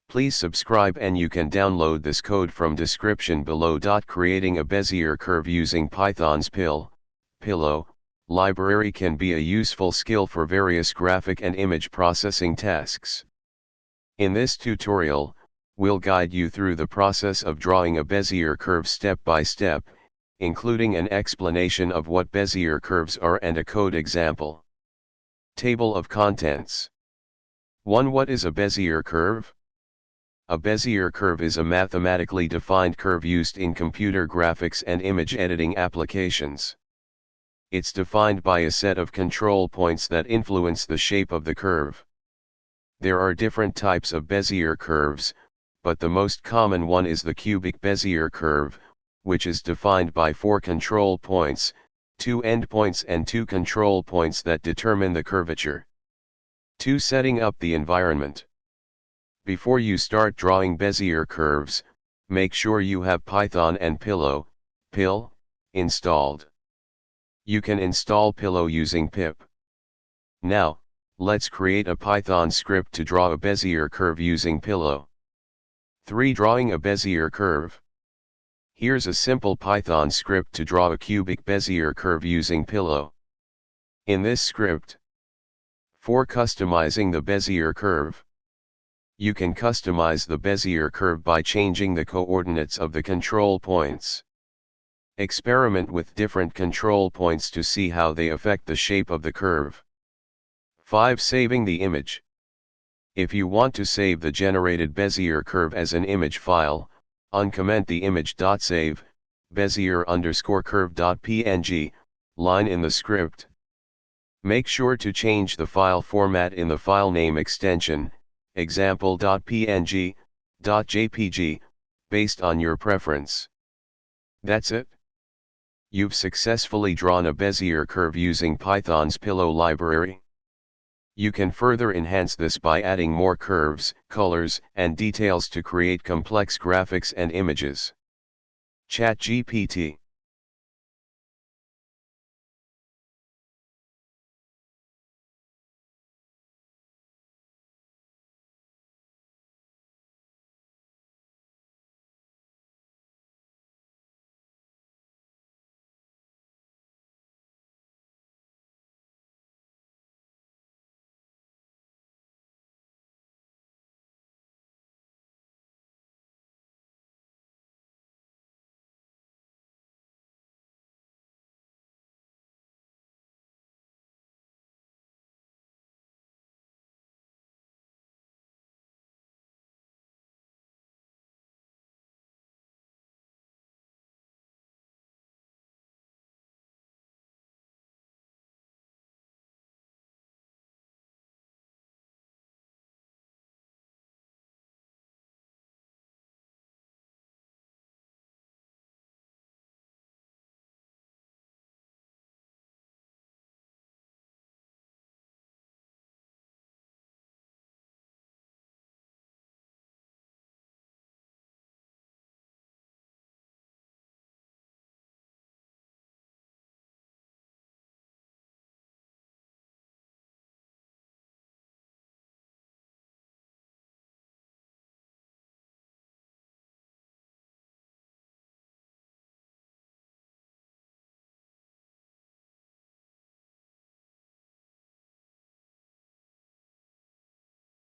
Please subscribe and you can download this code from description below. Creating a Bezier curve using Python's PIL library can be a useful skill for various graphic and image processing tasks. In this tutorial, we'll guide you through the process of drawing a Bezier curve step by step, including an explanation of what Bezier curves are and a code example. Table of contents. 1. What is a Bezier curve? A Bezier curve is a mathematically defined curve used in computer graphics and image editing applications. It's defined by a set of control points that influence the shape of the curve. There are different types of Bezier curves, but the most common one is the cubic Bezier curve, which is defined by 4 control points, 2 endpoints and 2 control points that determine the curvature. 2. Setting up the environment. Before you start drawing Bezier curves, make sure you have Python and PIL installed. You can install PIL using pip. Now, let's create a Python script to draw a Bezier curve using PIL. 3. Drawing a Bezier curve. Here's a simple Python script to draw a cubic Bezier curve using PIL. In this script, 4. Customizing the Bezier curve. You can customize the Bezier curve by changing the coordinates of the control points. Experiment with different control points to see how they affect the shape of the curve. 5. Saving the image. If you want to save the generated Bezier curve as an image file, uncomment the image.save, bezier_curve.png, line in the script. Make sure to change the file format in the file name extension, example.png, .jpg, based on your preference. That's it. You've successfully drawn a Bezier curve using Python's PIL library. You can further enhance this by adding more curves, colors, and details to create complex graphics and images. ChatGPT